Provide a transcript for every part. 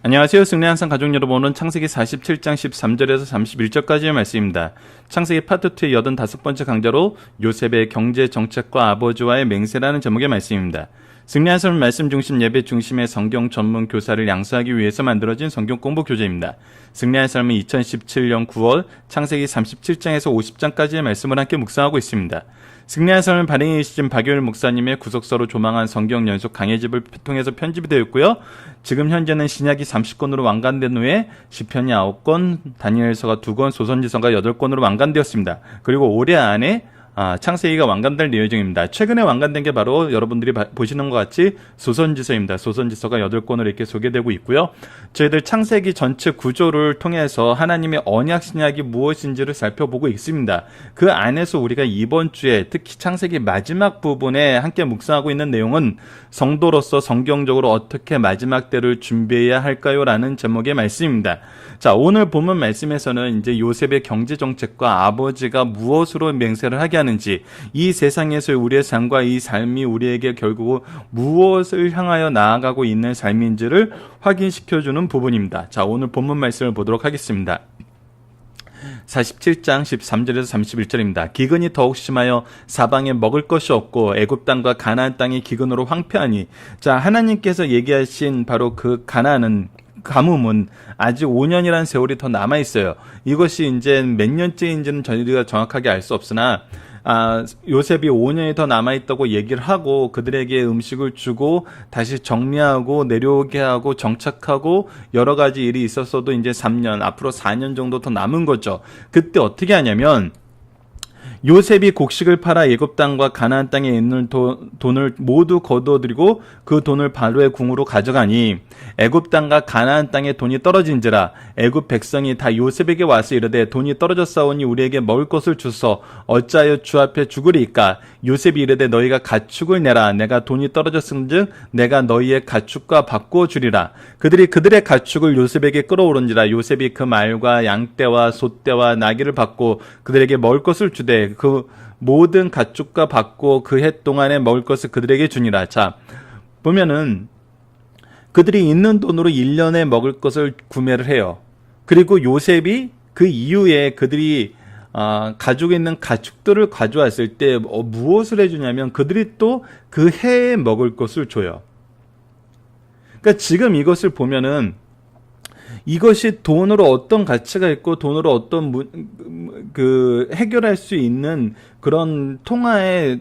안녕하세요. 승리한상 가족 여러분, 오늘은 창세기 47장 13절에서 31절까지의 말씀입니다. 창세기 파트 2의 85번째 강좌로 요셉의 경제 정책과 아버지와의 맹세라는 제목의 말씀입니다. 승리한상 말씀 중심 예배 중심의 성경 전문 교사를 양수하기 위해서 만들어진 성경 공부 교재입니다. 승리한 삶은 2017년 9월 창세기 37장에서 50장까지의 말씀을 함께 묵상하고 있습니다. 승리한 삶은 발행이 있으신 박효일 목사님의 구속서로 조망한 성경 연속 강해집을 통해서 편집이 되어 있고요. 지금 현재는 신약이 30권으로 완간된 후에 시편이 9권, 다니엘서가 2권, 소선지서가 8권으로 완간되었습니다. 그리고 올해 안에 창세기가 완간될 예정입니다. 최근에 완간된 게 바로 여러분들이 보시는 것 같이 소선지서입니다. 소선지서가 8권으로 이렇게 소개되고 있고요. 저희들 창세기 전체 구조를 통해서 하나님의 언약 신약이 무엇인지를 살펴보고 있습니다. 그 안에서 우리가 이번 주에 특히 창세기 마지막 부분에 함께 묵상하고 있는 내용은 성도로서 성경적으로 어떻게 마지막 때를 준비해야 할까요? 라는 제목의 말씀입니다. 자, 오늘 본문 말씀에서는 이제 요셉의 경제 정책과 아버지가 무엇으로 맹세를 하게 하는지, 이 세상에서 우리의 삶과 이 삶이 우리에게 결국 무엇을 향하여 나아가고 있는 삶인지를 확인시켜주는 부분입니다. 자, 오늘 본문 말씀을 보도록 하겠습니다. 47장 13절에서 31절입니다. 기근이 더욱 심하여 사방에 먹을 것이 없고 애굽 땅과 가나안 땅이 기근으로 황폐하니. 자, 하나님께서 얘기하신 바로 그 가뭄은 아직 5년이라는 세월이 더 남아있어요. 이것이 이제 몇 년째인지는 저희가 정확하게 알 수 없으나 요셉이 5년이 더 남아있다고 얘기를 하고 그들에게 음식을 주고 다시 정리하고 내려오게 하고 정착하고 여러 가지 일이 있었어도 이제 3년, 앞으로 4년 정도 더 남은 거죠. 그때 어떻게 하냐면 요셉이 곡식을 팔아 애굽 땅과 가나안 땅에 있는 돈을 모두 거두어들이고 그 돈을 바로의 궁으로 가져가니 애굽 땅과 가나안 땅에 돈이 떨어진지라 애굽 백성이 다 요셉에게 와서 이르되 돈이 떨어졌사오니 우리에게 먹을 것을 주소 어찌하여 주 앞에 죽으리이까. 요셉이 이르되 너희가 가축을 내라. 내가 돈이 떨어졌은즉 내가 너희의 가축과 바꾸어 주리라. 그들이 그들의 가축을 요셉에게 끌어오른지라. 요셉이 그 말과 양떼와 소떼와 나귀를 받고 그들에게 먹을 것을 주되 그 모든 가축과 받고 그 해 동안에 먹을 것을 그들에게 주니라. 자, 보면은 그들이 있는 돈으로 1년에 먹을 것을 구매를 해요. 그리고 요셉이 그 이후에 그들이 가지고 있는 가축들을 가져왔을 때 무엇을 해주냐면 그들이 또 그 해에 먹을 것을 줘요. 그러니까 지금 이것을 보면은 이것이 돈으로 어떤 가치가 있고 돈으로 어떤 해결할 수 있는 그런 통화의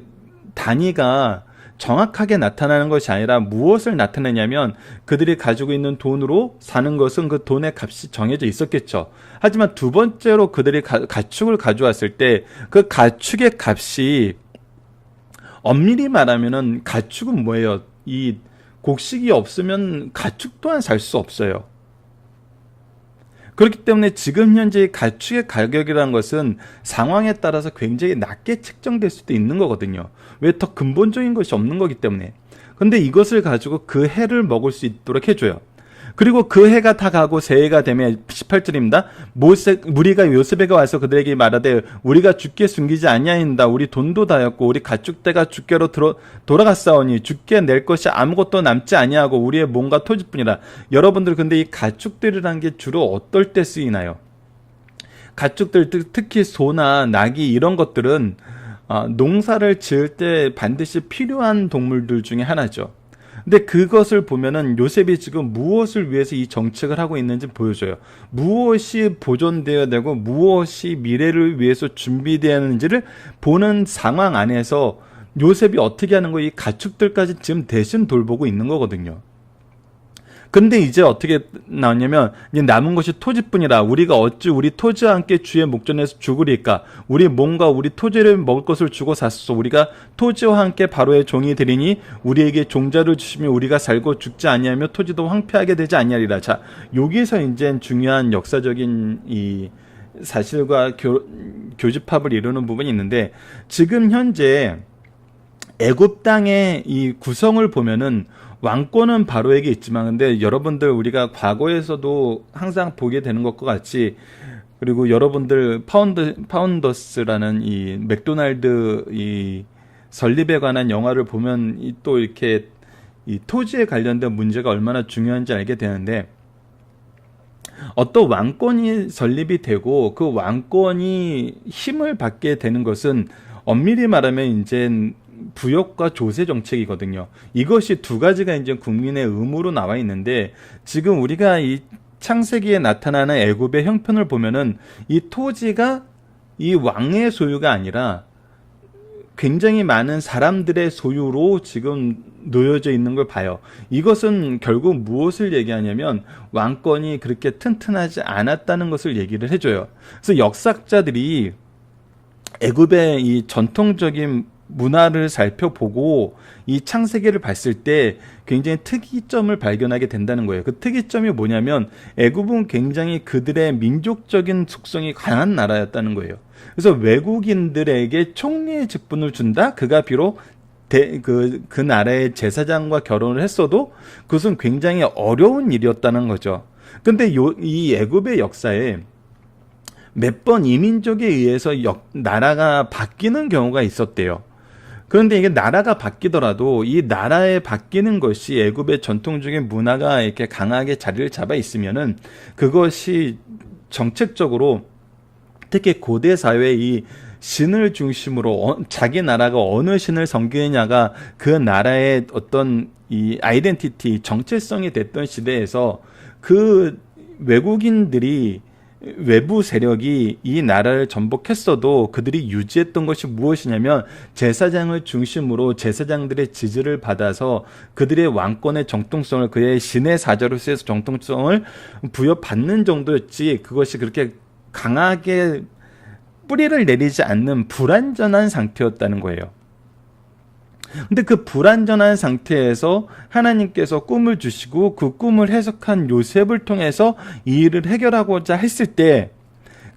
단위가 정확하게 나타나는 것이 아니라 무엇을 나타내냐면 그들이 가지고 있는 돈으로 사는 것은 그 돈의 값이 정해져 있었겠죠. 하지만 두 번째로 그들이 가축을 가져왔을 때 그 가축의 값이 엄밀히 말하면은 가축은 뭐예요? 이 곡식이 없으면 가축 또한 살 수 없어요. 그렇기 때문에 지금 현재 가축의 가격이라는 것은 상황에 따라서 굉장히 낮게 책정될 수도 있는 거거든요. 왜? 더 근본적인 것이 없는 거기 때문에. 근데 이것을 가지고 그 해를 먹을 수 있도록 해줘요. 그리고 그 해가 다 가고 새해가 되면 18절입니다. 무리가 요셉에게 와서 그들에게 말하되 우리가 주께 숨기지 아니하인다. 우리 돈도 다였고 우리 가축대가 주께로 돌아갔사오니 주께 낼 것이 아무것도 남지 아니하고 우리의 몸과 토지뿐이라. 여러분들 근데 이 가축들이라는 게 주로 어떨 때 쓰이나요? 가축들 특히 소나 나귀 이런 것들은 농사를 지을 때 반드시 필요한 동물들 중에 하나죠. 근데 그것을 보면은 요셉이 지금 무엇을 위해서 이 정책을 하고 있는지 보여줘요. 무엇이 보존되어야 되고 무엇이 미래를 위해서 준비되었는지를 보는 상황 안에서 요셉이 어떻게 하는 거예요? 이 가축들까지 지금 대신 돌보고 있는 거거든요. 근데 이제 어떻게 나왔냐면 이제 남은 것이 토지뿐이라. 우리가 어찌 우리 토지와 함께 주의 목전에서 죽으리까. 우리 몸과 우리 토지를 먹을 것을 주고 샀소. 우리가 토지와 함께 바로의 종이 되리니 우리에게 종자를 주시면 우리가 살고 죽지 아니하며 토지도 황폐하게 되지 아니하리라. 자, 여기서 이제 중요한 역사적인 이 사실과 교집합을 이루는 부분이 있는데, 지금 현재 애굽 땅의 이 구성을 보면은 왕권은 바로에게 있지만, 근데 여러분들 우리가 과거에서도 항상 보게 되는 것과 같이, 그리고 여러분들 파운더스라는 이 맥도날드 이 설립에 관한 영화를 보면 또 이렇게 이 토지에 관련된 문제가 얼마나 중요한지 알게 되는데, 어떤 왕권이 설립이 되고 그 왕권이 힘을 받게 되는 것은 엄밀히 말하면 이제 부역과 조세 정책이거든요. 이것이 두 가지가 이제 국민의 의무로 나와 있는데, 지금 우리가 이 창세기에 나타나는 애굽의 형편을 보면은 이 토지가 이 왕의 소유가 아니라 굉장히 많은 사람들의 소유로 지금 놓여져 있는 걸 봐요. 이것은 결국 무엇을 얘기하냐면 왕권이 그렇게 튼튼하지 않았다는 것을 얘기를 해줘요. 그래서 역사학자들이 애굽의 이 전통적인 문화를 살펴보고 이 창세기를 봤을 때 굉장히 특이점을 발견하게 된다는 거예요. 그 특이점이 뭐냐면 애굽은 굉장히 그들의 민족적인 속성이 강한 나라였다는 거예요. 그래서 외국인들에게 총리의 직분을 준다? 그가 비록 그 나라의 제사장과 결혼을 했어도 그것은 굉장히 어려운 일이었다는 거죠. 근데 이 애굽의 역사에 몇 번 이민족에 의해서 나라가 바뀌는 경우가 있었대요. 그런데 이게 나라가 바뀌더라도 이 나라에 바뀌는 것이 애굽의 전통적인 문화가 이렇게 강하게 자리를 잡아 있으면은 그것이 정책적으로, 특히 고대 사회의 이 신을 중심으로 자기 나라가 어느 신을 섬기느냐가 그 나라의 어떤 이 아이덴티티, 정체성이 됐던 시대에서 그 외국인들이, 외부 세력이 이 나라를 전복했어도 그들이 유지했던 것이 무엇이냐면 제사장을 중심으로 제사장들의 지지를 받아서 그들의 왕권의 정통성을, 그의 신의 사자로서의 정통성을 부여받는 정도였지, 그것이 그렇게 강하게 뿌리를 내리지 않는 불완전한 상태였다는 거예요. 근데 그 불완전한 상태에서 하나님께서 꿈을 주시고 그 꿈을 해석한 요셉을 통해서 이 일을 해결하고자 했을 때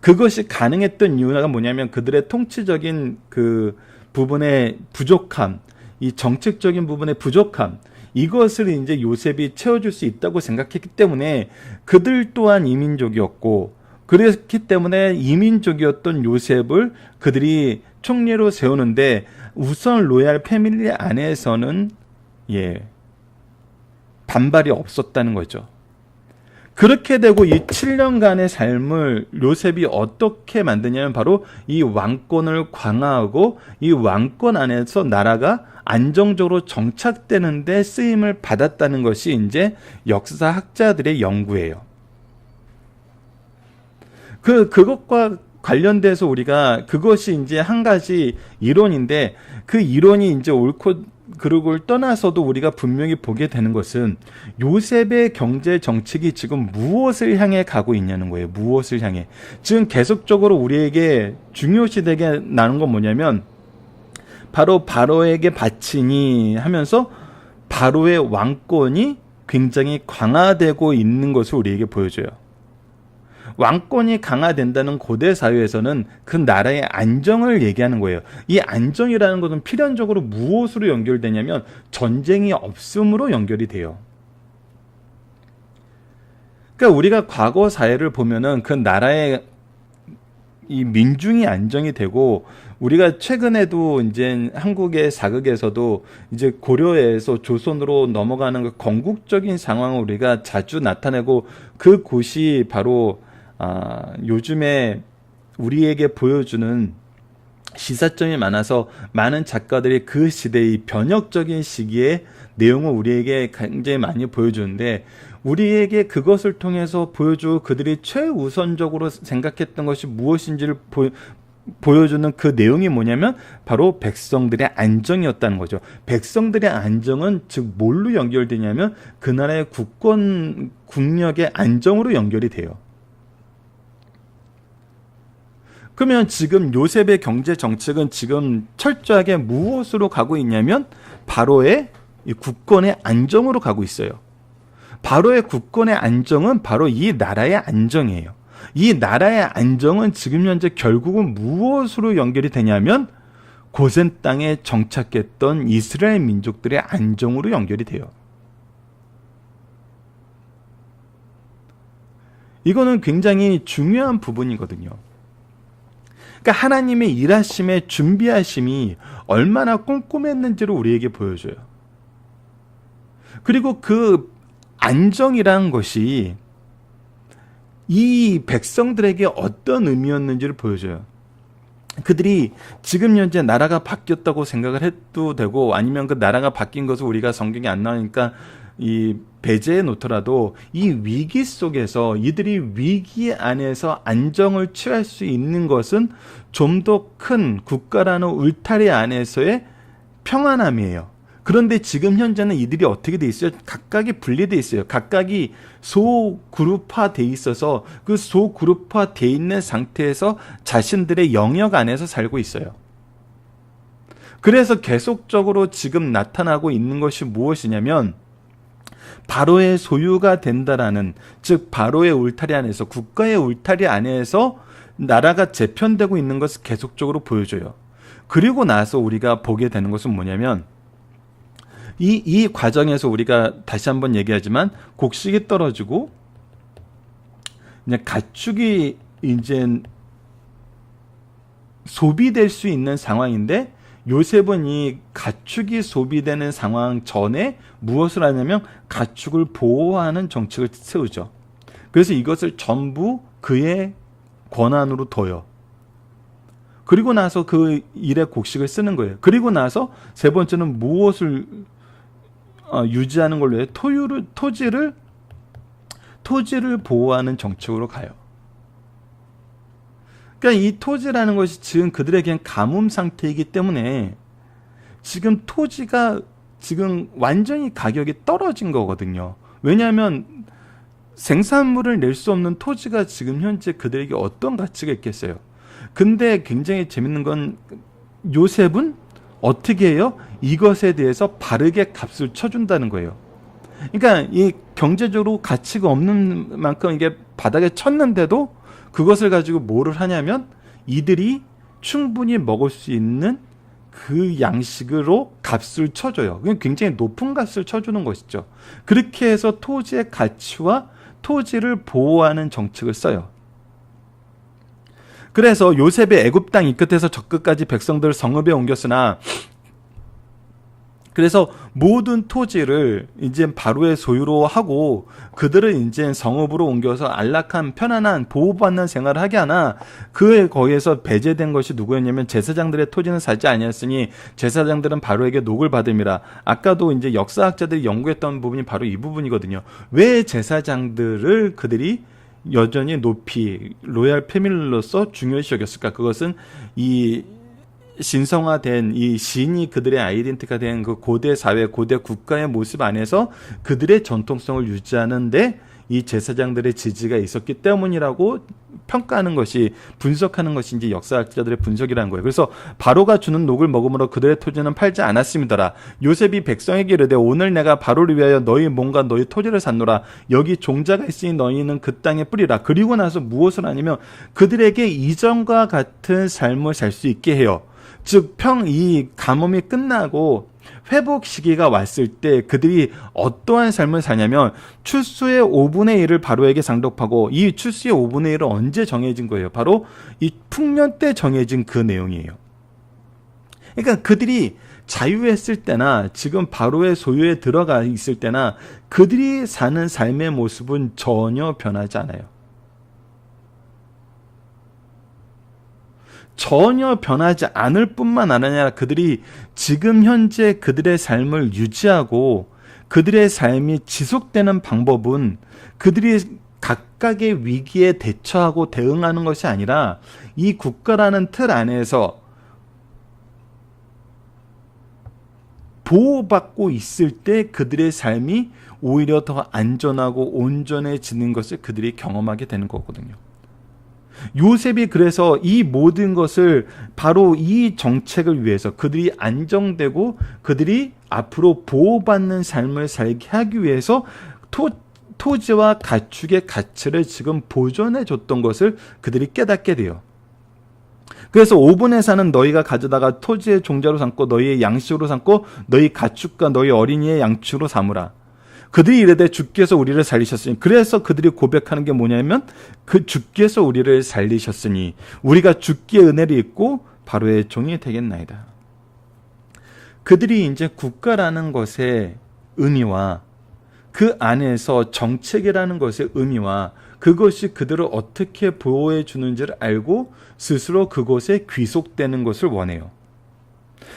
그것이 가능했던 이유가 뭐냐면 그들의 통치적인 그 부분의 부족함, 이 정책적인 부분의 부족함, 이것을 이제 요셉이 채워줄 수 있다고 생각했기 때문에 그들 또한 이민족이었고, 그렇기 때문에 이민족이었던 요셉을 그들이 총리로 세우는데 우선 로얄 패밀리 안에서는 반발이 없었다는 거죠. 그렇게 되고 이 7년간의 삶을 요셉이 어떻게 만드냐면 바로 이 왕권을 강화하고 이 왕권 안에서 나라가 안정적으로 정착되는 데 쓰임을 받았다는 것이 이제 역사학자들의 연구예요. 그것과 관련돼서 우리가, 그것이 이제 한 가지 이론인데 그 이론이 이제 옳고 그르고를 떠나서도 우리가 분명히 보게 되는 것은 요셉의 경제 정책이 지금 무엇을 향해 가고 있냐는 거예요. 무엇을 향해. 지금 계속적으로 우리에게 중요시되게 나는 건 뭐냐면 바로 바로에게 바치니 하면서 바로의 왕권이 굉장히 강화되고 있는 것을 우리에게 보여줘요. 왕권이 강화된다는 고대 사회에서는 그 나라의 안정을 얘기하는 거예요. 이 안정이라는 것은 필연적으로 무엇으로 연결되냐면 전쟁이 없음으로 연결이 돼요. 그러니까 우리가 과거 사회를 보면은 그 나라의 이 민중이 안정이 되고, 우리가 최근에도 이제 한국의 사극에서도 이제 고려에서 조선으로 넘어가는 그 건국적인 상황을 우리가 자주 나타내고, 그 곳이 바로 요즘에 우리에게 보여주는 시사점이 많아서 많은 작가들이 그 시대의 변혁적인 시기의 내용을 우리에게 굉장히 많이 보여주는데, 우리에게 그것을 통해서 보여주고 그들이 최우선적으로 생각했던 것이 무엇인지를 보여주는 그 내용이 뭐냐면 바로 백성들의 안정이었다는 거죠. 백성들의 안정은 즉 뭘로 연결되냐면 그 나라의 국력의 안정으로 연결이 돼요. 그러면 지금 요셉의 경제 정책은 지금 철저하게 무엇으로 가고 있냐면 바로의 국권의 안정으로 가고 있어요. 바로의 국권의 안정은 바로 이 나라의 안정이에요. 이 나라의 안정은 지금 현재 결국은 무엇으로 연결이 되냐면 고센 땅에 정착했던 이스라엘 민족들의 안정으로 연결이 돼요. 이거는 굉장히 중요한 부분이거든요. 그러니까 하나님의 일하심의 준비하심이 얼마나 꼼꼼했는지를 우리에게 보여줘요. 그리고 그 안정이라는 것이 이 백성들에게 어떤 의미였는지를 보여줘요. 그들이 지금 현재 나라가 바뀌었다고 생각을 해도 되고, 아니면 그 나라가 바뀐 것을 우리가 성경에 안 나오니까 이 배제해 놓더라도, 이 위기 속에서 이들이 위기 안에서 안정을 취할 수 있는 것은 좀 더 큰 국가라는 울타리 안에서의 평안함이에요. 그런데 지금 현재는 이들이 어떻게 돼 있어요? 각각이 분리돼 있어요. 각각이 소그룹화 돼 있어서 그 소그룹화 돼 있는 상태에서 자신들의 영역 안에서 살고 있어요. 그래서 계속적으로 지금 나타나고 있는 것이 무엇이냐면, 바로의 소유가 된다라는, 즉 바로의 울타리 안에서, 국가의 울타리 안에서 나라가 재편되고 있는 것을 계속적으로 보여줘요. 그리고 나서 우리가 보게 되는 것은 뭐냐면, 이 과정에서 우리가 다시 한번 얘기하지만, 곡식이 떨어지고 이제 가축이 이제 소비될 수 있는 상황인데, 요셉은 이 가축이 소비되는 상황 전에 무엇을 하냐면 가축을 보호하는 정책을 세우죠. 그래서 이것을 전부 그의 권한으로 둬요. 그리고 나서 그 일에 곡식을 쓰는 거예요. 그리고 나서 세 번째는 무엇을 유지하는 걸로 해요? 토지를 보호하는 정책으로 가요. 그러니까 이 토지라는 것이 지금 그들에겐 가뭄 상태이기 때문에 지금 토지가 지금 완전히 가격이 떨어진 거거든요. 왜냐하면 생산물을 낼 수 없는 토지가 지금 현재 그들에게 어떤 가치가 있겠어요. 근데 굉장히 재밌는 건, 요셉은 어떻게 해요? 이것에 대해서 바르게 값을 쳐준다는 거예요. 그러니까 이 경제적으로 가치가 없는 만큼 이게 바닥에 쳤는데도 그것을 가지고 뭐를 하냐면, 이들이 충분히 먹을 수 있는 그 양식으로 값을 쳐줘요. 굉장히 높은 값을 쳐주는 것이죠. 그렇게 해서 토지의 가치와 토지를 보호하는 정책을 써요. 그래서 요셉이 애굽 땅 이 끝에서 저 끝까지 백성들을 성읍에 옮겼으나, 그래서 모든 토지를 이제 바로의 소유로 하고 그들을 이제 성읍으로 옮겨서 안락한 편안한 보호받는 생활을 하게 하나, 그에 거기에서 배제된 것이 누구였냐면, 제사장들의 토지는 사지 아니었으니 제사장들은 바로에게 녹을 받음이라. 아까도 이제 역사학자들이 연구했던 부분이 바로 이 부분이거든요. 왜 제사장들을 그들이 여전히 높이 로얄 패밀리로서 중요시 여겼을까? 그것은 이 신성화된 이 신이 그들의 아이덴티티가 된 그 고대 사회, 고대 국가의 모습 안에서 그들의 전통성을 유지하는데 이 제사장들의 지지가 있었기 때문이라고 평가하는 것이, 분석하는 것이 이제 역사학자들의 분석이라는 거예요. 그래서 바로가 주는 녹을 먹음으로 그들의 토지는 팔지 않았음이더라. 요셉이 백성에게 이르되, 오늘 내가 바로를 위하여 너희 몸과 너희 토지를 샀노라. 여기 종자가 있으니 너희는 그 땅에 뿌리라. 그리고 나서 무엇을 하냐면 그들에게 이전과 같은 삶을 살 수 있게 해요. 즉 이 가뭄이 끝나고 회복 시기가 왔을 때 그들이 어떠한 삶을 사냐면, 출수의 5분의 1을 바로에게 상독하고, 이 출수의 5분의 1은 언제 정해진 거예요? 바로 이 풍년 때 정해진 그 내용이에요. 그러니까 그들이 자유했을 때나 지금 바로의 소유에 들어가 있을 때나 그들이 사는 삶의 모습은 전혀 변하지 않아요. 전혀 변하지 않을 뿐만 아니라 그들이 지금 현재 그들의 삶을 유지하고 그들의 삶이 지속되는 방법은 그들이 각각의 위기에 대처하고 대응하는 것이 아니라, 이 국가라는 틀 안에서 보호받고 있을 때 그들의 삶이 오히려 더 안전하고 온전해지는 것을 그들이 경험하게 되는 거거든요. 요셉이 그래서 이 모든 것을 바로 이 정책을 위해서, 그들이 안정되고 그들이 앞으로 보호받는 삶을 살게 하기 위해서 토지와 가축의 가치를 지금 보존해 줬던 것을 그들이 깨닫게 돼요. 그래서 5분의 4는 너희가 가져다가 토지의 종자로 삼고 너희의 양식으로 삼고 너희 가축과 너희 어린이의 양축으로 삼으라. 그들이 이르되 주께서 우리를 살리셨으니. 그래서 그들이 고백하는 게 뭐냐면, 그 주께서 우리를 살리셨으니 우리가 주께 은혜를 입고 바로의 종이 되겠나이다. 그들이 이제 국가라는 것의 의미와 그 안에서 정책이라는 것의 의미와 그것이 그들을 어떻게 보호해 주는지를 알고 스스로 그곳에 귀속되는 것을 원해요.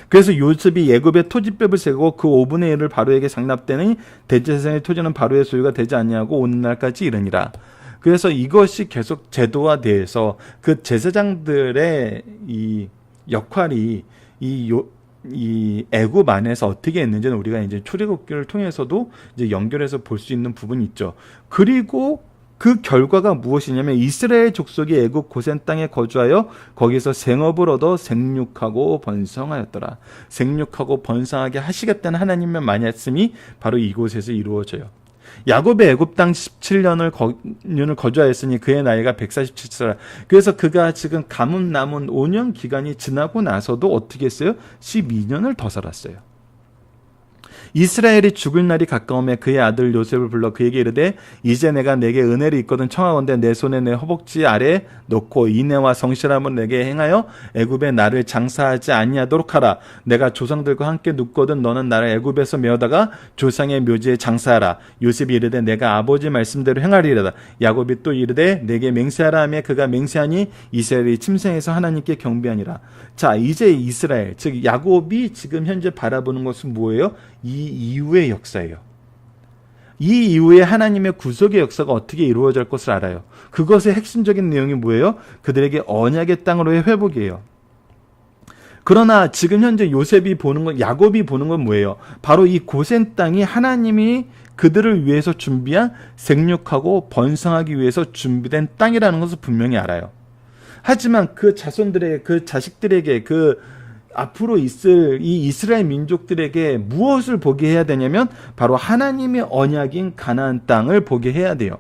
그래서 요셉이 애굽의 토지법을 세고 그 5분의 1을 바로에게 상납되니 대제사장의 토지는 바로의 소유가 되지 아니하고 오늘날까지 이르니라. 그래서 이것이 계속 제도화돼서 그 제사장들의 이 역할이 이 애굽 안에서 어떻게 했는지는 우리가 이제 출애굽기를 통해서도 이제 연결해서 볼 수 있는 부분이 있죠. 그리고 그 결과가 무엇이냐면 이스라엘 족속이 애굽 고센 땅에 거주하여 거기서 생업을 얻어 생육하고 번성하였더라. 생육하고 번성하게 하시겠다는 하나님의 말씀이 바로 이곳에서 이루어져요. 야곱의 애굽 땅 17년을 거주하였으니 그의 나이가 147세라. 그래서 그가 지금 가문 남은 5년 기간이 지나고 나서도 어떻게 했어요? 12년을 더 살았어요. 이스라엘이 죽을 날이 가까우며 그의 아들 요셉을 불러 그에게 이르되 이제 내가 내게 은혜를 있거든 청하건대 내 손에 내 허벅지 아래에 놓고 인애와 성실함을 내게 행하여 애굽에 나를 장사하지 아니하도록 하라. 내가 조상들과 함께 눕거든 너는 나를 애굽에서 메어다가 조상의 묘지에 장사하라. 요셉이 이르되 내가 아버지 말씀대로 행하리이다. 야곱이 또 이르되 내게 맹세하라 하며 그가 맹세하니 이스라엘이 침생해서 하나님께 경배하니라. 자, 이제 이스라엘 즉 야곱이 지금 현재 바라보는 것은 뭐예요? 이 이후의 역사예요. 이 이후에 하나님의 구속의 역사가 어떻게 이루어질 것을 알아요. 그것의 핵심적인 내용이 뭐예요? 그들에게 언약의 땅으로의 회복이에요. 그러나 지금 현재 요셉이 보는 건, 야곱이 보는 건 뭐예요? 바로 이 고센 땅이 하나님이 그들을 위해서 준비한 생육하고 번성하기 위해서 준비된 땅이라는 것을 분명히 알아요. 하지만 그 자손들에게, 그 자식들에게, 그 앞으로 있을 이 이스라엘 민족들에게 무엇을 보게 해야 되냐면 바로 하나님의 언약인 가나안 땅을 보게 해야 돼요.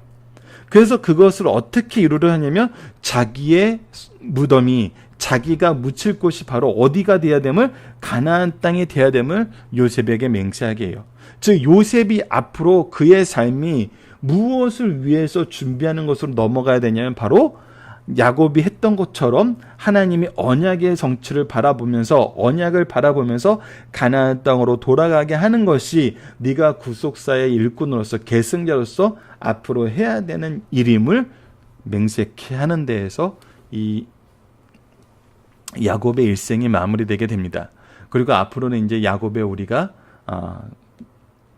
그래서 그것을 어떻게 이루려 하냐면 자기의 무덤이 자기가 묻힐 곳이 바로 어디가 돼야 됨을 가나안 땅이 돼야 됨을 요셉에게 맹세하게 해요. 즉 요셉이 앞으로 그의 삶이 무엇을 위해서 준비하는 것으로 넘어가야 되냐면 바로 야곱이 했던 것처럼 하나님이 언약의 성취를 바라보면서 언약을 바라보면서 가나안 땅으로 돌아가게 하는 것이 네가 구속사의 일꾼으로서 계승자로서 앞으로 해야 되는 일임을 맹세케 하는 데에서 이 야곱의 일생이 마무리되게 됩니다. 그리고 앞으로는 이제 야곱의 우리가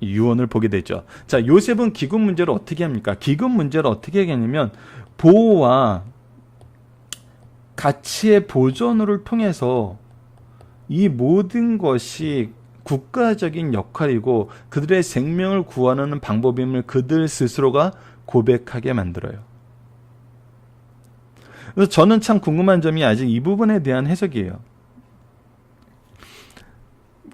유언을 보게 되죠. 자, 요셉은 기금 문제를 어떻게 합니까? 기금 문제를 어떻게 하냐면 보호와 가치의 보존을 통해서 이 모든 것이 국가적인 역할이고 그들의 생명을 구하는 방법임을 그들 스스로가 고백하게 만들어요. 그래서 저는 참 궁금한 점이 아직 이 부분에 대한 해석이에요.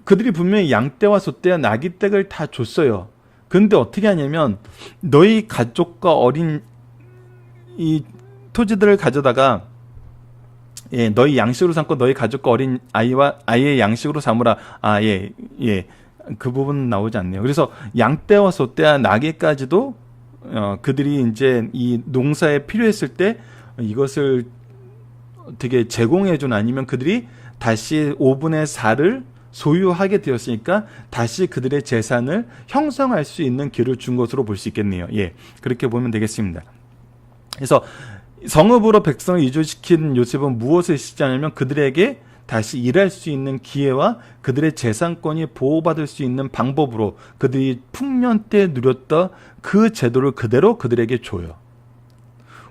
그들이 분명히 양떼와 소떼와 나귀떼를 다 줬어요. 그런데 어떻게 하냐면 너희 가족과 어린 이 토지들을 가져다가 너희 양식으로 삼고 너희 가족과 어린 아이와 아이의 양식으로 삼으라. 그 부분은 나오지 않네요. 그래서 양떼와 소떼와 나귀까지도 그들이 이제 이 농사에 필요했을 때 이것을 어떻게 제공해준 아니면 그들이 다시 5분의 4를 소유하게 되었으니까 다시 그들의 재산을 형성할 수 있는 길을 준 것으로 볼 수 있겠네요. 그렇게 보면 되겠습니다. 그래서 성읍으로 백성을 이주시킨 요셉은 무엇을 시작하냐면 그들에게 다시 일할 수 있는 기회와 그들의 재산권이 보호받을 수 있는 방법으로 그들이 풍년 때 누렸던 그 제도를 그대로 그들에게 줘요.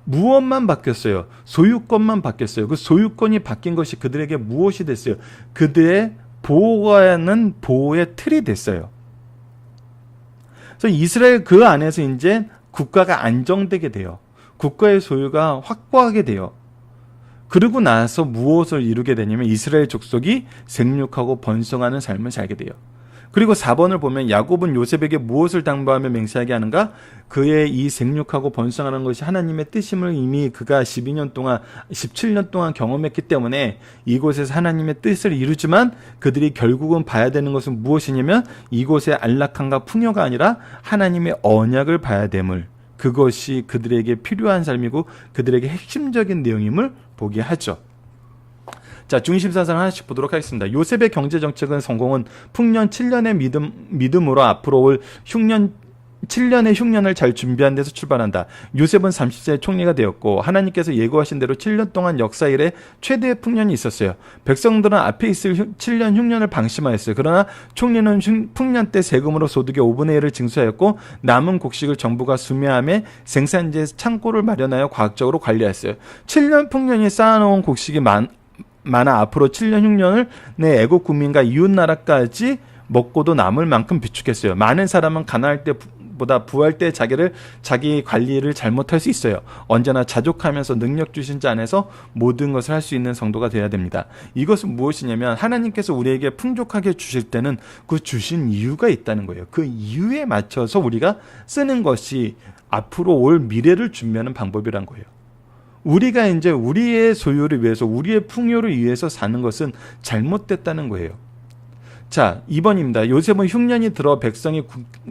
무엇만 바뀌었어요? 소유권만 바뀌었어요. 그 소유권이 바뀐 것이 그들에게 무엇이 됐어요? 그들의 보호하는 보호의 틀이 됐어요. 그래서 이스라엘 그 안에서 이제 국가가 안정되게 돼요. 국가의 소유가 확보하게 돼요. 그러고 나서 무엇을 이루게 되냐면 이스라엘 족속이 생육하고 번성하는 삶을 살게 돼요. 그리고 4번을 보면 야곱은 요셉에게 무엇을 당부하며 맹세하게 하는가? 그의 이 생육하고 번성하는 것이 하나님의 뜻임을 이미 그가 17년 동안 경험했기 때문에 이곳에서 하나님의 뜻을 이루지만 그들이 결국은 봐야 되는 것은 무엇이냐면 이곳의 안락함과 풍요가 아니라 하나님의 언약을 봐야 됨을, 그것이 그들에게 필요한 삶이고 그들에게 핵심적인 내용임을 보게 하죠. 자, 중심사상 하나씩 보도록 하겠습니다. 요셉의 경제정책은 성공은 풍년 7년의 믿음으로 앞으로 올 흉년 7년의 흉년을 잘 준비한 데서 출발한다. 요셉은 30세에 총리가 되었고 하나님께서 예고하신 대로 7년 동안 역사 이래 최대의 풍년이 있었어요. 백성들은 앞에 있을 7년 흉년을 방심하였어요. 그러나 총리는 풍년 때 세금으로 소득의 5분의 1을 징수하였고 남은 곡식을 정부가 수매함에 생산지에 창고를 마련하여 과학적으로 관리했어요. 7년 풍년이 쌓아놓은 곡식이 많아 앞으로 7년 흉년을 내 애국 국민과 이웃 나라까지 먹고도 남을 만큼 비축했어요. 많은 사람은 가난할 때보다 부할 때 자기 관리를 잘못할 수 있어요. 언제나 자족하면서 능력 주신 자 안에서 모든 것을 할 수 있는 성도가 되어야 됩니다. 이것은 무엇이냐면 하나님께서 우리에게 풍족하게 주실 때는 그 주신 이유가 있다는 거예요. 그 이유에 맞춰서 우리가 쓰는 것이 앞으로 올 미래를 준비하는 방법이란 거예요. 우리가 이제 우리의 소유를 위해서 우리의 풍요를 위해서 사는 것은 잘못됐다는 거예요. 자, 2번입니다. 요셉은 흉년이 들어 백성이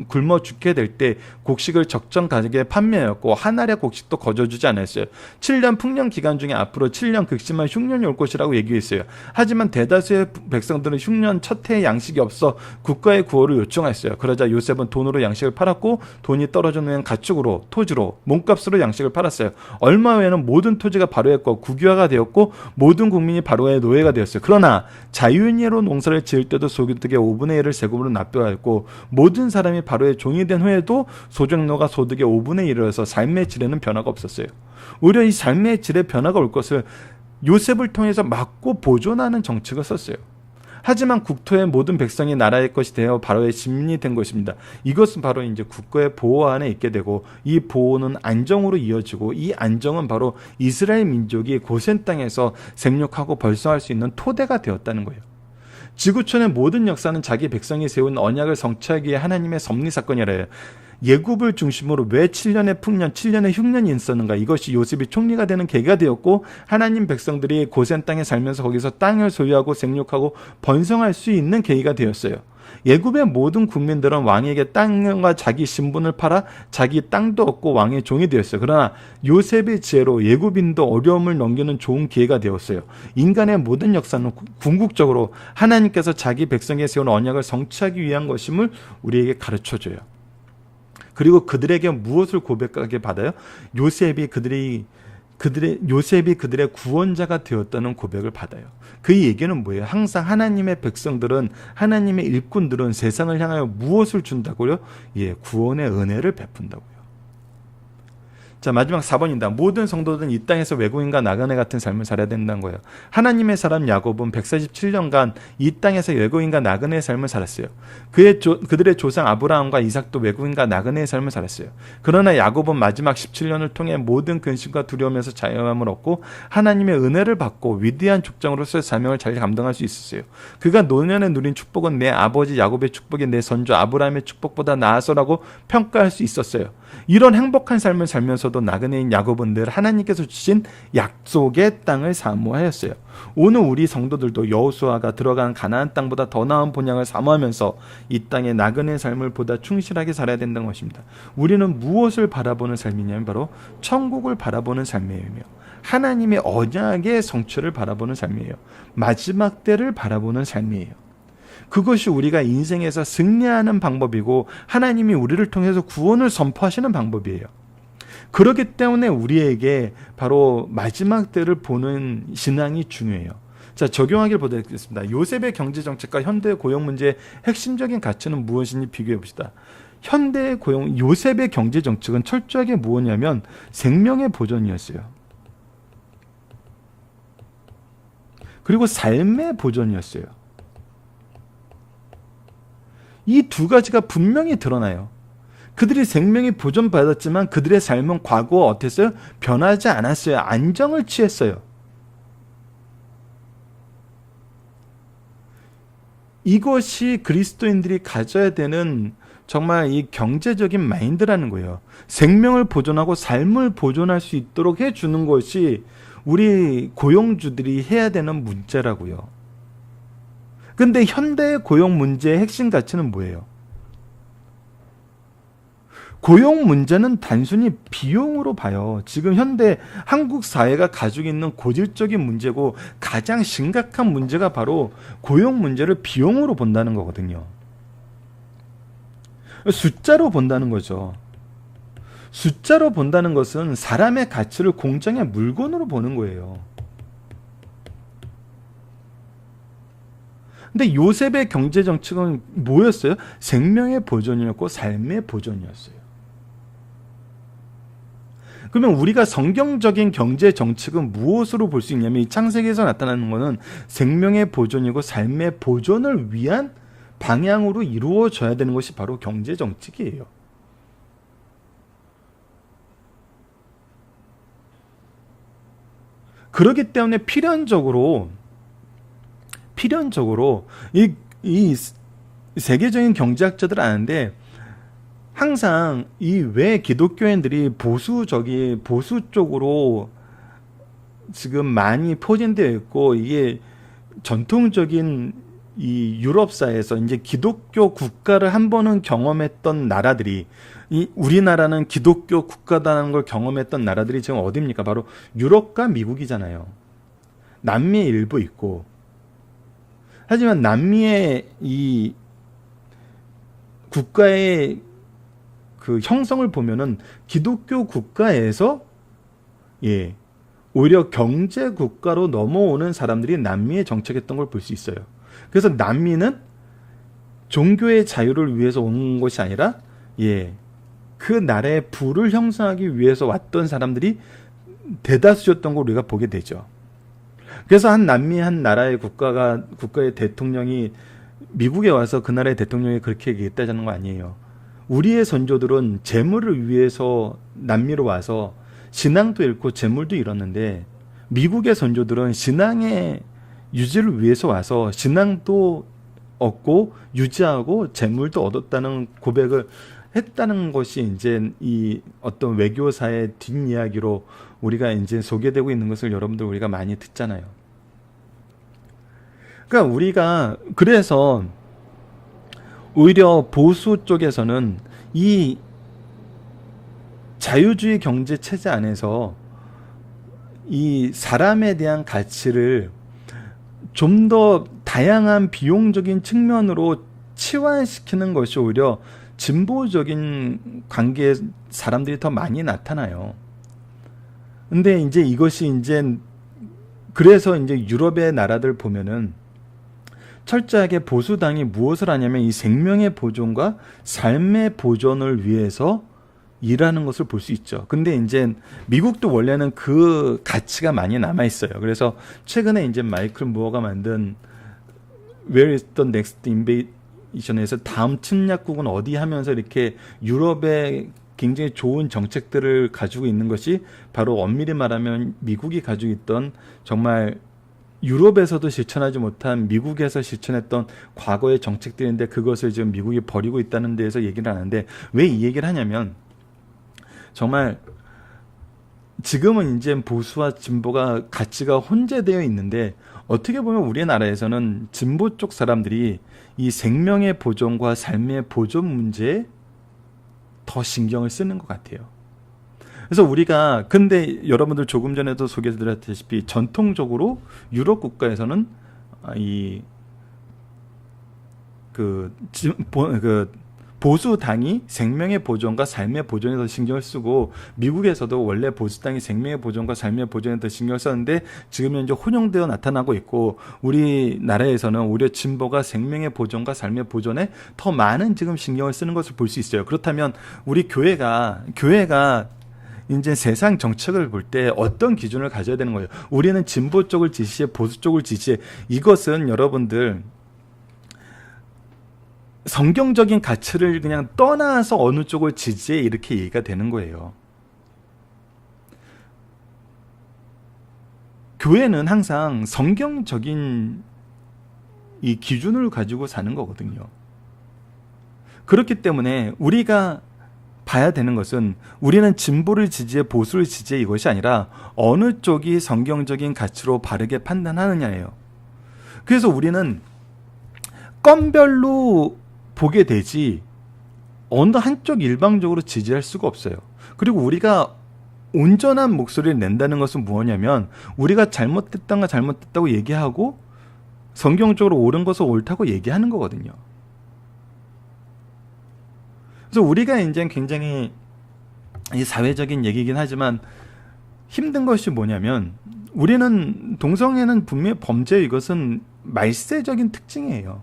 굶어 죽게 될 때 곡식을 적정 가격에 판매하였고 한 알의 곡식도 거저주지 않았어요. 7년 풍년 기간 중에 앞으로 7년 극심한 흉년이 올 것이라고 얘기했어요. 하지만 대다수의 백성들은 흉년 첫 해에 양식이 없어 국가의 구호를 요청했어요. 그러자 요셉은 돈으로 양식을 팔았고 돈이 떨어진 후엔 가축으로, 토지로, 몸값으로 양식을 팔았어요. 얼마 후에는 모든 토지가 바로의 것, 국유화가 되었고 모든 국민이 바로의 노예가 되었어요. 그러나 자유인으로 농사를 지을 때도 소득의 5분의 1을 세금으로 납부하였고 모든 사람이 바로의 종이 된 후에도 소정노가 소득의 5분의 1을 해서 삶의 질에는 변화가 없었어요. 오히려 이 삶의 질에 변화가 올 것을 요셉을 통해서 막고 보존하는 정책을 썼어요. 하지만 국토의 모든 백성이 나라의 것이 되어 바로의 시민이 된 것입니다. 이것은 바로 이제 국가의 보호 안에 있게 되고 이 보호는 안정으로 이어지고 이 안정은 바로 이스라엘 민족이 고센 땅에서 생육하고 벌성할 수 있는 토대가 되었다는 거예요. 지구촌의 모든 역사는 자기 백성이 세운 언약을 성취하기 위해 하나님의 섭리 사건이라 해요. 예굽을 중심으로 왜 7년의 풍년, 7년의 흉년이 있었는가? 이것이 요셉이 총리가 되는 계기가 되었고 하나님 백성들이 고센 땅에 살면서 거기서 땅을 소유하고 생육하고 번성할 수 있는 계기가 되었어요. 예굽의 모든 국민들은 왕에게 땅과 자기 신분을 팔아 자기 땅도 얻고 왕의 종이 되었어요. 그러나 요셉의 지혜로 예굽인도 어려움을 넘기는 좋은 기회가 되었어요. 인간의 모든 역사는 궁극적으로 하나님께서 자기 백성에 세운 언약을 성취하기 위한 것임을 우리에게 가르쳐줘요. 그리고 그들에게 무엇을 고백하게 받아요? 요셉이 그들의 구원자가 되었다는 고백을 받아요. 그 얘기는 뭐예요? 항상 하나님의 백성들은, 하나님의 일꾼들은 세상을 향하여 무엇을 준다고요? 예, 구원의 은혜를 베푼다고요. 자, 마지막 4번입니다. 모든 성도들은 이 땅에서 외국인과 나그네 같은 삶을 살아야 된다는 거예요. 하나님의 사람 야곱은 147년간 이 땅에서 외국인과 나그네의 삶을 살았어요. 그들의 조상 아브라함과 이삭도 외국인과 나그네의 삶을 살았어요. 그러나 야곱은 마지막 17년을 통해 모든 근심과 두려움에서 자유함을 얻고 하나님의 은혜를 받고 위대한 족장으로서의 사명을 잘 감당할 수 있었어요. 그가 노년에 누린 축복은 내 아버지 야곱의 축복이 내 선조 아브라함의 축복보다 나아서라고 평가할 수 있었어요. 이런 행복한 삶을 살면서도 나그네인 야곱은 늘 하나님께서 주신 약속의 땅을 사모하였어요. 오늘 우리 성도들도 여호수아가 들어간 가나안 땅보다 더 나은 본향을 사모하면서 이 땅의 나그네 삶을 보다 충실하게 살아야 된다는 것입니다. 우리는 무엇을 바라보는 삶이냐면 바로 천국을 바라보는 삶이에요. 하나님의 언약의 성취를 바라보는 삶이에요. 마지막 때를 바라보는 삶이에요. 그것이 우리가 인생에서 승리하는 방법이고 하나님이 우리를 통해서 구원을 선포하시는 방법이에요. 그렇기 때문에 우리에게 바로 마지막 때를 보는 신앙이 중요해요. 자, 적용하기를 보도록 요셉의 경제정책과 현대의 고용 문제의 핵심적인 가치는 무엇인지 비교해 봅시다. 현대의 요셉의 경제정책은 철저하게 무엇이냐면 생명의 보존이었어요. 그리고 삶의 보존이었어요. 이 두 가지가 분명히 드러나요. 그들이 생명이 보존받았지만 그들의 삶은 과거와 어땠어요? 변하지 않았어요. 안정을 취했어요. 이것이 그리스도인들이 가져야 되는 정말 이 경제적인 마인드라는 거예요. 생명을 보존하고 삶을 보존할 수 있도록 해주는 것이 우리 고용주들이 해야 되는 문제라고요. 근데 현대의 고용 문제의 핵심 가치는 뭐예요? 고용 문제는 단순히 비용으로 봐요. 지금 현대 한국 사회가 가지고 있는 고질적인 문제고 가장 심각한 문제가 바로 고용 문제를 비용으로 본다는 거거든요. 숫자로 본다는 거죠. 숫자로 본다는 것은 사람의 가치를 공정의 물건으로 보는 거예요. 근데 요셉의 경제 정책은 뭐였어요? 생명의 보존이었고 삶의 보존이었어요. 그러면 우리가 성경적인 경제 정책은 무엇으로 볼 수 있냐면, 이 창세기에서 나타나는 것은 생명의 보존이고 삶의 보존을 위한 방향으로 이루어져야 되는 것이 바로 경제 정책이에요. 그렇기 때문에 필연적으로 이 세계적인 경제학자들 아는데, 항상 이 왜 기독교인들이 보수 쪽으로 지금 많이 포진되어 있고, 이게 전통적인 이 유럽사에서 이제 기독교 국가를 한 번은 경험했던 나라들이, 이 우리나라는 기독교 국가다는 걸 경험했던 나라들이 지금 어디입니까? 바로 유럽과 미국이잖아요. 남미에 일부 있고. 하지만 남미의 이 국가의 그 형성을 보면은 기독교 국가에서 오히려 경제 국가로 넘어오는 사람들이 남미에 정착했던 걸 볼 수 있어요. 그래서 남미는 종교의 자유를 위해서 온 것이 아니라 그 나라의 부를 형성하기 위해서 왔던 사람들이 대다수였던 걸 우리가 보게 되죠. 그래서 남미 한 나라의 국가의 대통령이 미국에 와서 그 나라의 대통령이 그렇게 얘기했다는 거 아니에요. 우리의 선조들은 재물을 위해서 남미로 와서 신앙도 잃고 재물도 잃었는데, 미국의 선조들은 신앙의 유지를 위해서 와서 신앙도 얻고 유지하고 재물도 얻었다는 고백을 했다는 것이 이제 이 어떤 외교사의 뒷이야기로 우리가 이제 소개되고 있는 것을 여러분들 우리가 많이 듣잖아요. 그러니까 그래서 오히려 보수 쪽에서는 이 자유주의 경제 체제 안에서 이 사람에 대한 가치를 좀 더 다양한 비용적인 측면으로 치환시키는 것이 오히려 진보적인 관계에 사람들이 더 많이 나타나요. 근데 이제 이것이 그래서 이제 유럽의 나라들 보면은 철저하게 보수당이 무엇을 하냐면 이 생명의 보존과 삶의 보존을 위해서 일하는 것을 볼 수 있죠. 근데 이제 미국도 원래는 그 가치가 많이 남아 있어요. 그래서 최근에 이제 마이클 무어가 만든 Where is the next invasion에서 다음 침략국은 어디 하면서 이렇게 유럽의 굉장히 좋은 정책들을 가지고 있는 것이 바로 엄밀히 말하면 미국이 가지고 있던, 정말 유럽에서도 실천하지 못한 미국에서 실천했던 과거의 정책들인데, 그것을 지금 미국이 버리고 있다는 데에서 얘기를 하는데, 왜 이 얘기를 하냐면, 정말 지금은 이제 보수와 진보가 가치가 혼재되어 있는데, 어떻게 보면 우리나라에서는 진보 쪽 사람들이 이 생명의 보존과 삶의 보존 문제에 더 신경을 쓰는 것 같아요. 그래서 우리가, 근데 여러분들 조금 전에도 소개해드렸다시피 전통적으로 유럽 국가에서는 보수당이 생명의 보존과 삶의 보존에 더 신경을 쓰고, 미국에서도 원래 보수당이 생명의 보존과 삶의 보존에 더 신경을 썼는데 지금은 이제 혼용되어 나타나고 있고, 우리나라에서는 오히려 진보가 생명의 보존과 삶의 보존에 더 많은 지금 신경을 쓰는 것을 볼 수 있어요. 그렇다면 우리 교회가 이제 세상 정책을 볼 때 어떤 기준을 가져야 되는 거예요? 우리는 진보 쪽을 지지해, 보수 쪽을 지지해. 이것은 여러분들 성경적인 가치를 그냥 떠나서 어느 쪽을 지지해, 이렇게 얘기가 되는 거예요. 교회는 항상 성경적인 이 기준을 가지고 사는 거거든요. 그렇기 때문에 우리가 봐야 되는 것은, 우리는 진보를 지지해 보수를 지지해 이것이 아니라 어느 쪽이 성경적인 가치로 바르게 판단하느냐예요. 그래서 우리는 건별로 보게 되지 어느 한쪽 일방적으로 지지할 수가 없어요. 그리고 우리가 온전한 목소리를 낸다는 것은 무엇이냐면, 우리가 잘못됐다고 얘기하고 성경적으로 옳은 것을 옳다고 얘기하는 거거든요. 그래서 우리가 이제 굉장히 이 사회적인 얘기긴 하지만 힘든 것이 뭐냐면 우리는 동성애는 분명히 범죄 이것은 말세적인 특징이에요.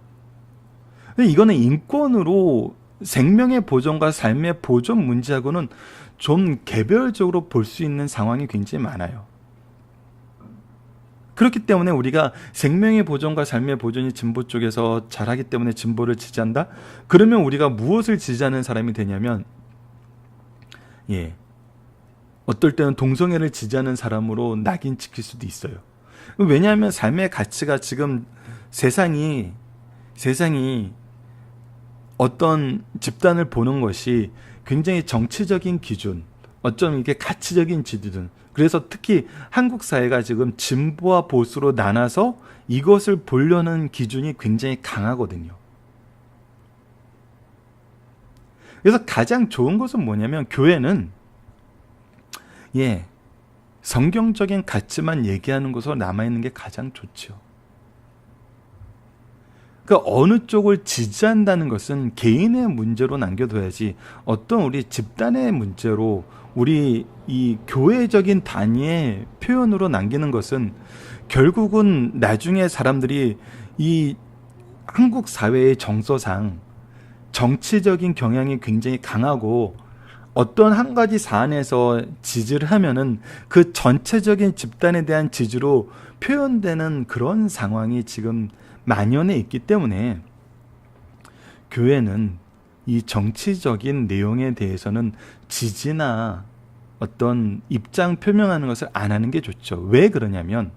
근데 이거는 인권으로 생명의 보존과 삶의 보존 문제하고는 좀 개별적으로 볼 수 있는 상황이 굉장히 많아요. 그렇기 때문에 우리가 생명의 보존과 삶의 보존이 진보 쪽에서 잘하기 때문에 진보를 지지한다? 그러면 우리가 무엇을 지지하는 사람이 되냐면 어떨 때는 동성애를 지지하는 사람으로 낙인 찍힐 수도 있어요. 왜냐하면 삶의 가치가 지금 세상이 어떤 집단을 보는 것이 굉장히 정치적인 기준, 어쩜 이게 가치적인 기준, 그래서 특히 한국 사회가 지금 진보와 보수로 나눠서 이것을 보려는 기준이 굉장히 강하거든요. 그래서 가장 좋은 것은 뭐냐면 교회는 성경적인 가치만 얘기하는 것으로 남아있는 게 가장 좋죠. 그러니까 어느 쪽을 지지한다는 것은 개인의 문제로 남겨둬야지 어떤 우리 집단의 문제로 우리 이 교회적인 단위의 표현으로 남기는 것은 결국은 나중에 사람들이 이 한국 사회의 정서상 정치적인 경향이 굉장히 강하고 어떤 한 가지 사안에서 지지를 하면은 그 전체적인 집단에 대한 지지로 표현되는 그런 상황이 지금 만연해 있기 때문에 교회는 이 정치적인 내용에 대해서는 지지나 어떤 입장 표명하는 것을 안 하는 게 좋죠. 왜 그러냐면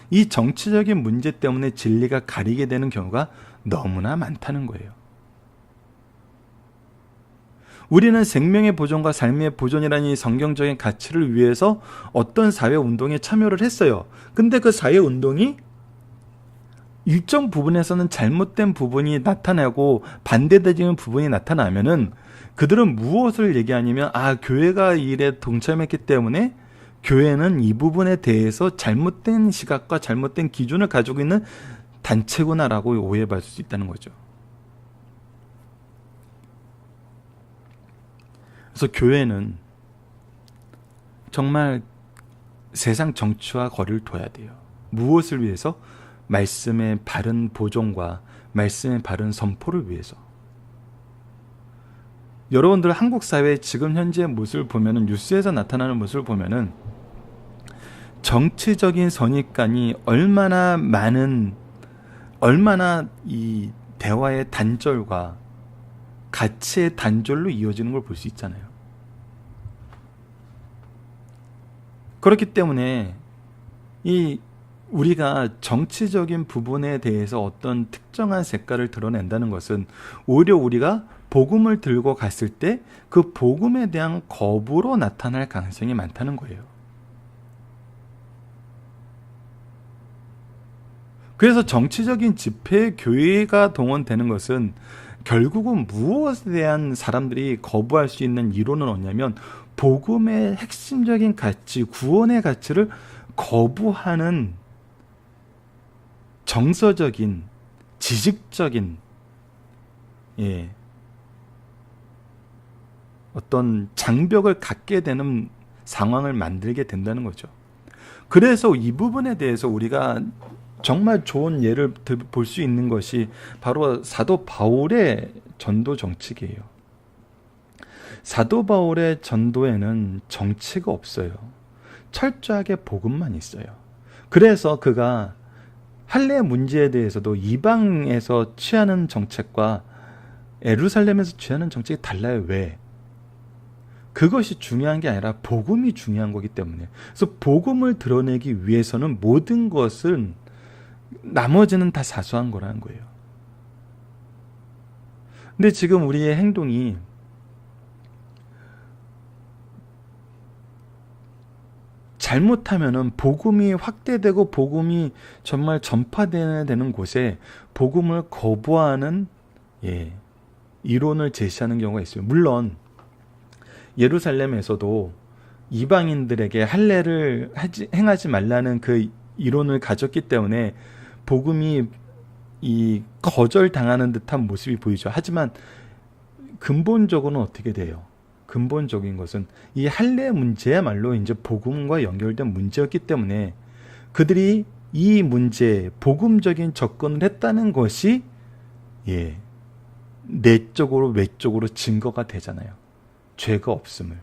이 정치적인 문제 때문에 진리가 가리게 되는 경우가 너무나 많다는 거예요. 우리는 생명의 보존과 삶의 보존이라는 이 성경적인 가치를 위해서 어떤 사회운동에 참여를 했어요. 근데 그 사회운동이 일정 부분에서는 잘못된 부분이 나타나고 반대되는 부분이 나타나면은 그들은 무엇을 얘기하냐면 교회가 이 일에 동참했기 때문에 교회는 이 부분에 대해서 잘못된 시각과 잘못된 기준을 가지고 있는 단체구나라고 오해받을 수 있다는 거죠. 그래서 교회는 정말 세상 정치와 거리를 둬야 돼요. 무엇을 위해서? 말씀의 바른 보존과 말씀의 바른 선포를 위해서. 여러분들 한국 사회의 지금 현재의 모습을 보면은 뉴스에서 나타나는 모습을 보면은 정치적인 선입관이 얼마나 이 대화의 단절과 가치의 단절로 이어지는 걸 볼 수 있잖아요. 그렇기 때문에 우리가 정치적인 부분에 대해서 어떤 특정한 색깔을 드러낸다는 것은 오히려 우리가 복음을 들고 갔을 때 그 복음에 대한 거부로 나타날 가능성이 많다는 거예요. 그래서 정치적인 집회에 교회가 동원되는 것은 결국은 무엇에 대한 사람들이 거부할 수 있는 이론은 뭐냐면 복음의 핵심적인 가치, 구원의 가치를 거부하는 정서적인, 지식적인 어떤 장벽을 갖게 되는 상황을 만들게 된다는 거죠. 그래서 이 부분에 대해서 우리가 정말 좋은 예를 볼 수 있는 것이 바로 사도 바울의 전도 정책이에요. 사도 바울의 전도에는 정치가 없어요. 철저하게 복음만 있어요. 그래서 그가 할례 문제에 대해서도 이방에서 취하는 정책과 예루살렘에서 취하는 정책이 달라요. 왜? 그것이 중요한 게 아니라 복음이 중요한 거기 때문에. 그래서 복음을 드러내기 위해서는 모든 것은 나머지는 다 사소한 거라는 거예요. 근데 지금 우리의 행동이 잘못하면은 복음이 확대되고 복음이 정말 전파되는 곳에 복음을 거부하는 이론을 제시하는 경우가 있어요. 물론 예루살렘에서도 이방인들에게 할례를 행하지 말라는 그 이론을 가졌기 때문에 복음이 거절당하는 듯한 모습이 보이죠. 하지만 근본적으로는 어떻게 돼요? 근본적인 것은 이 할례 문제야말로 이제 복음과 연결된 문제였기 때문에 그들이 이 문제에 복음적인 접근을 했다는 것이 내적으로 외적으로 증거가 되잖아요. 죄가 없음을.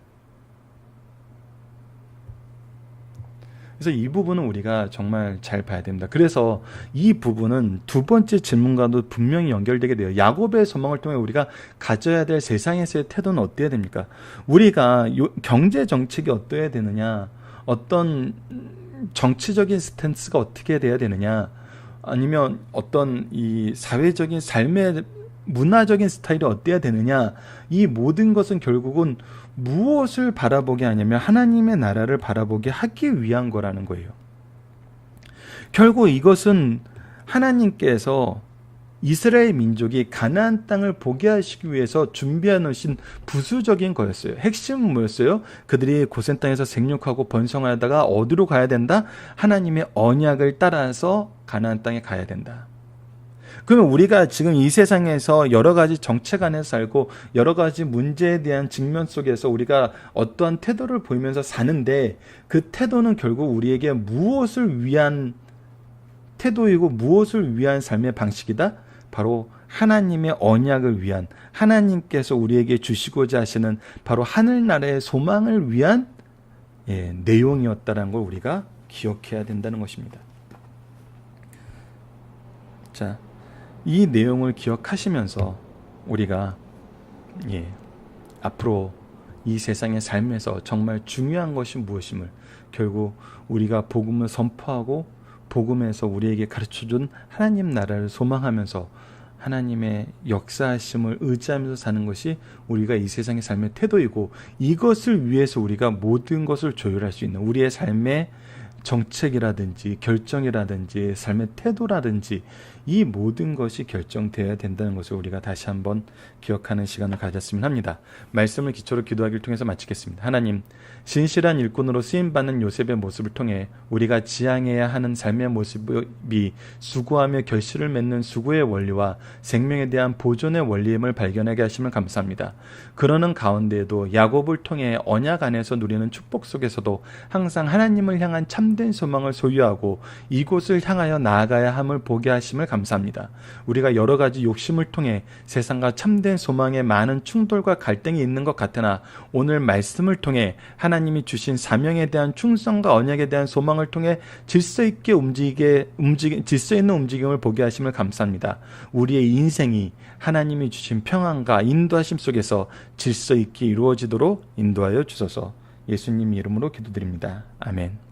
그래서 이 부분은 우리가 정말 잘 봐야 됩니다. 그래서 이 부분은 두 번째 질문과도 분명히 연결되게 돼요. 야곱의 소망을 통해 우리가 가져야 될 세상에서의 태도는 어때야 됩니까? 우리가 경제 정책이 어떠해야 되느냐, 어떤 정치적인 스탠스가 어떻게 돼야 되느냐, 아니면 어떤 이 사회적인 삶의 문화적인 스타일이 어때야 되느냐, 이 모든 것은 결국은 무엇을 바라보게 하냐면 하나님의 나라를 바라보게 하기 위한 거라는 거예요. 결국 이것은 하나님께서 이스라엘 민족이 가나안 땅을 보게 하시기 위해서 준비해 놓으신 부수적인 거였어요. 핵심은 뭐였어요? 그들이 고센 땅에서 생육하고 번성하다가 어디로 가야 된다? 하나님의 언약을 따라서 가나안 땅에 가야 된다. 그러면 우리가 지금 이 세상에서 여러 가지 정책 안에 살고 여러 가지 문제에 대한 직면 속에서 우리가 어떠한 태도를 보이면서 사는데 그 태도는 결국 우리에게 무엇을 위한 태도이고 무엇을 위한 삶의 방식이다? 바로 하나님의 언약을 위한, 하나님께서 우리에게 주시고자 하시는 바로 하늘나라의 소망을 위한 내용이었다는 걸 우리가 기억해야 된다는 것입니다. 자, 이 내용을 기억하시면서 우리가 앞으로 이 세상의 삶에서 정말 중요한 것이 무엇임을, 결국 우리가 복음을 선포하고 복음에서 우리에게 가르쳐준 하나님 나라를 소망하면서 하나님의 역사하심을 의지하면서 사는 것이 우리가 이 세상의 삶의 태도이고, 이것을 위해서 우리가 모든 것을 조율할 수 있는 우리의 삶의 정책이라든지 결정이라든지 삶의 태도라든지 이 모든 것이 결정되어야 된다는 것을 우리가 다시 한번 기억하는 시간을 가졌으면 합니다. 말씀을 기초로 기도하기를 통해서 마치겠습니다. 하나님, 신실한 일꾼으로 쓰임받는 요셉의 모습을 통해 우리가 지향해야 하는 삶의 모습이 수고하며 결실을 맺는 수고의 원리와 생명에 대한 보존의 원리임을 발견하게 하심을 감사합니다. 그러는 가운데에도 야곱을 통해 언약 안에서 누리는 축복 속에서도 항상 하나님을 향한 참된 소망을 소유하고 이곳을 향하여 나아가야 함을 보게 하심을 감사합니다. 우리가 여러 가지 욕심을 통해 세상과 참된 소망에 많은 충돌과 갈등이 있는 것 같으나 오늘 말씀을 통해 하나님이 주신 사명에 대한 충성과 언약에 대한 소망을 통해 질서 있게 질서 있는 움직임을 보게 하심을 감사합니다. 우리의 인생이 하나님이 주신 평안과 인도하심 속에서 질서 있게 이루어지도록 인도하여 주소서. 예수님 이름으로 기도드립니다. 아멘.